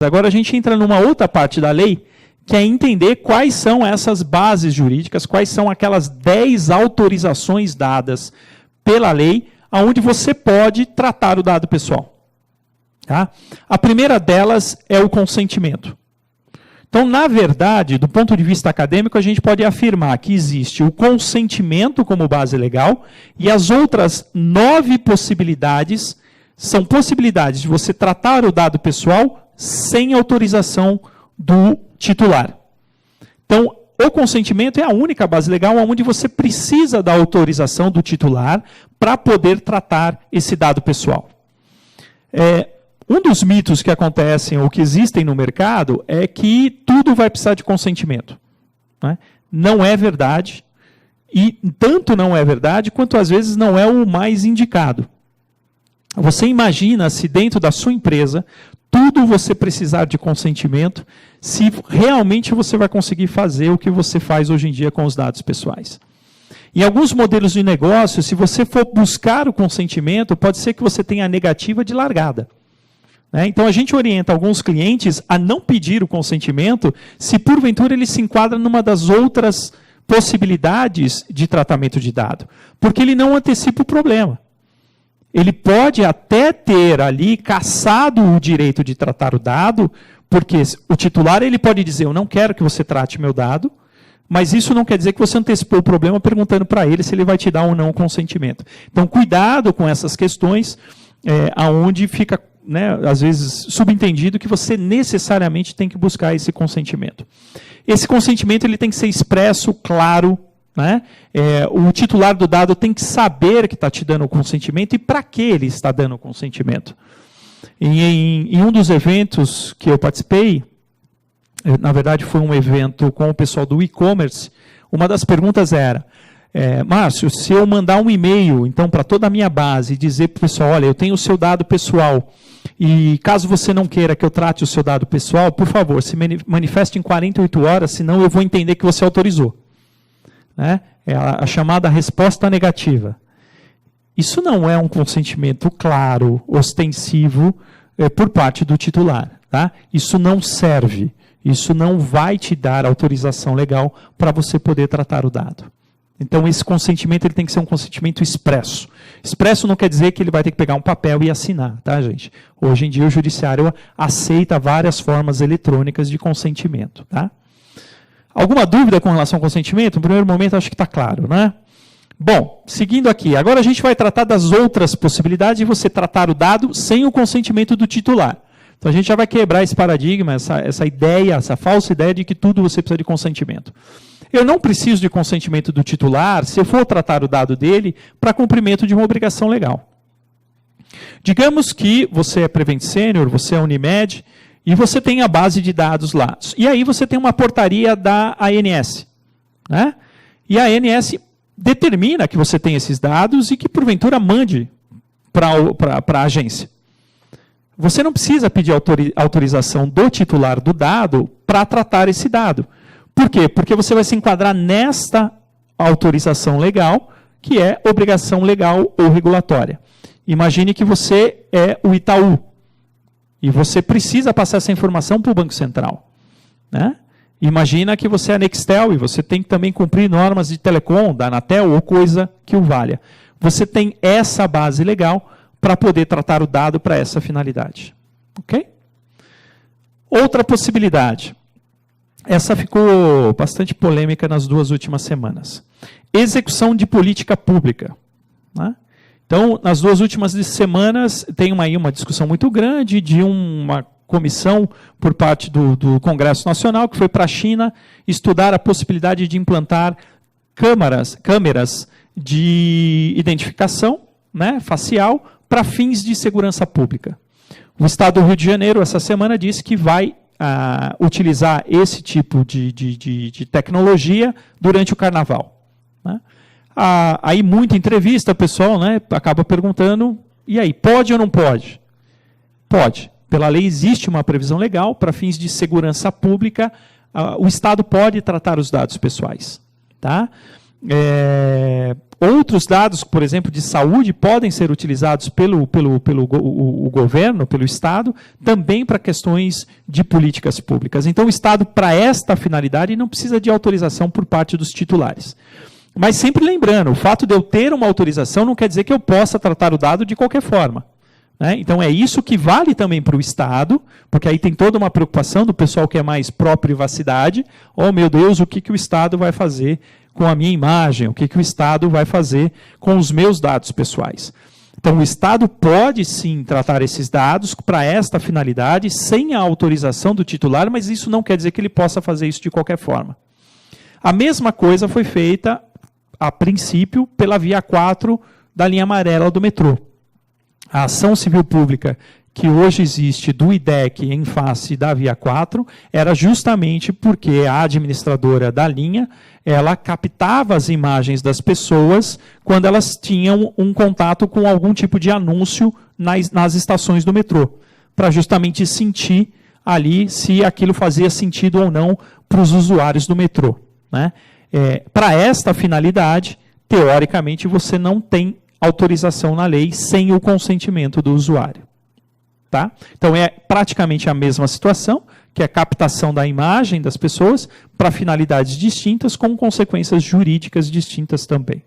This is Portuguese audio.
Agora a gente entra numa outra parte da lei, que é entender quais são essas bases jurídicas, quais são aquelas 10 autorizações dadas pela lei, onde você pode tratar o dado pessoal. Tá? A primeira delas é o consentimento. Então, na verdade, do ponto de vista acadêmico, a gente pode afirmar que existe o consentimento como base legal e as outras 9 possibilidades são possibilidades de você tratar o dado pessoal sem autorização do titular. Então, o consentimento é a única base legal onde você precisa da autorização do titular para poder tratar esse dado pessoal. Um dos mitos que acontecem ou que existem no mercado é que tudo vai precisar de consentimento. Né? Não é verdade, e tanto não é verdade, quanto às vezes não é o mais indicado. Você imagina se dentro da sua empresa, tudo você precisar de consentimento, se realmente você vai conseguir fazer o que você faz hoje em dia com os dados pessoais. Em alguns modelos de negócio, se você for buscar o consentimento, pode ser que você tenha a negativa de largada. Então, a gente orienta alguns clientes a não pedir o consentimento se, porventura, ele se enquadra numa das outras possibilidades de tratamento de dado, porque ele não antecipa o problema. Ele pode até ter ali cassado o direito de tratar o dado, porque o titular ele pode dizer, eu não quero que você trate meu dado, mas isso não quer dizer que você antecipou o problema perguntando para ele se ele vai te dar ou não o consentimento. Então, cuidado com essas questões, aonde fica, às vezes, subentendido que você necessariamente tem que buscar esse consentimento. Esse consentimento ele tem que ser expresso, claro, o titular do dado tem que saber que está te dando o consentimento e para que ele está dando o consentimento. Em um dos eventos que eu participei, na verdade foi um evento com o pessoal do e-commerce, uma das perguntas era, Márcio, se eu mandar um e-mail então, para toda a minha base e dizer para o pessoal, olha, eu tenho o seu dado pessoal e caso você não queira que eu trate o seu dado pessoal, por favor, se manifeste em 48 horas, senão eu vou entender que você autorizou. É a chamada resposta negativa. Isso não é um consentimento claro, ostensivo, por parte do titular. Tá? Isso não serve. Isso não vai te dar autorização legal para você poder tratar o dado. Então, esse consentimento ele tem que ser um consentimento expresso. Expresso não quer dizer que ele vai ter que pegar um papel e assinar, tá, gente? Hoje em dia, o judiciário aceita várias formas eletrônicas de consentimento, tá? Alguma dúvida com relação ao consentimento? No primeiro momento, acho que está claro, né? Bom, seguindo aqui, agora a gente vai tratar das outras possibilidades de você tratar o dado sem o consentimento do titular. Então, a gente já vai quebrar esse paradigma, essa ideia, essa falsa ideia de que tudo você precisa de consentimento. Eu não preciso de consentimento do titular se eu for tratar o dado dele para cumprimento de uma obrigação legal. Digamos que você é Prevent Senior, você é Unimed, e você tem a base de dados lá. E aí você tem uma portaria da ANS. E a ANS determina que você tem esses dados e que, porventura, mande para a agência. Você não precisa pedir autorização do titular do dado para tratar esse dado. Por quê? Porque você vai se enquadrar nesta autorização legal, que é obrigação legal ou regulatória. Imagine que você é o Itaú. E você precisa passar essa informação para o Banco Central. Imagina que você é a Nextel e você tem que também cumprir normas de telecom, da Anatel ou coisa que o valha. Você tem essa base legal para poder tratar o dado para essa finalidade. Ok? Outra possibilidade. Essa ficou bastante polêmica nas 2 últimas semanas. Execução de política pública. Então, nas 2 últimas semanas, tem aí uma discussão muito grande de uma comissão por parte do Congresso Nacional, que foi para a China estudar a possibilidade de implantar câmeras de identificação facial para fins de segurança pública. O Estado do Rio de Janeiro, essa semana, disse que vai utilizar esse tipo de tecnologia durante o Carnaval. Aí, muita entrevista, o pessoal acaba perguntando, e aí, pode ou não pode? Pode. Pela lei existe uma previsão legal, para fins de segurança pública, o Estado pode tratar os dados pessoais. Tá? Outros dados, por exemplo, de saúde, podem ser utilizados pelo governo, pelo Estado, também para questões de políticas públicas. Então, o Estado, para esta finalidade, não precisa de autorização por parte dos titulares. Mas sempre lembrando, o fato de eu ter uma autorização não quer dizer que eu possa tratar o dado de qualquer forma. Né? Então, é isso que vale também para o Estado, porque aí tem toda uma preocupação do pessoal que é mais pró-privacidade. Oh, meu Deus, o que o Estado vai fazer com a minha imagem? O que o Estado vai fazer com os meus dados pessoais? Então, o Estado pode, sim, tratar esses dados para esta finalidade, sem a autorização do titular, mas isso não quer dizer que ele possa fazer isso de qualquer forma. A mesma coisa foi feita, a princípio, pela via 4 da linha amarela do metrô. A ação civil pública que hoje existe do IDEC em face da via 4 era justamente porque a administradora da linha, ela captava as imagens das pessoas quando elas tinham um contato com algum tipo de anúncio nas estações do metrô, para justamente sentir ali se aquilo fazia sentido ou não para os usuários do metrô. Né? Para esta finalidade, teoricamente, você não tem autorização na lei sem o consentimento do usuário. Tá? Então, é praticamente a mesma situação, que é a captação da imagem das pessoas para finalidades distintas, com consequências jurídicas distintas também.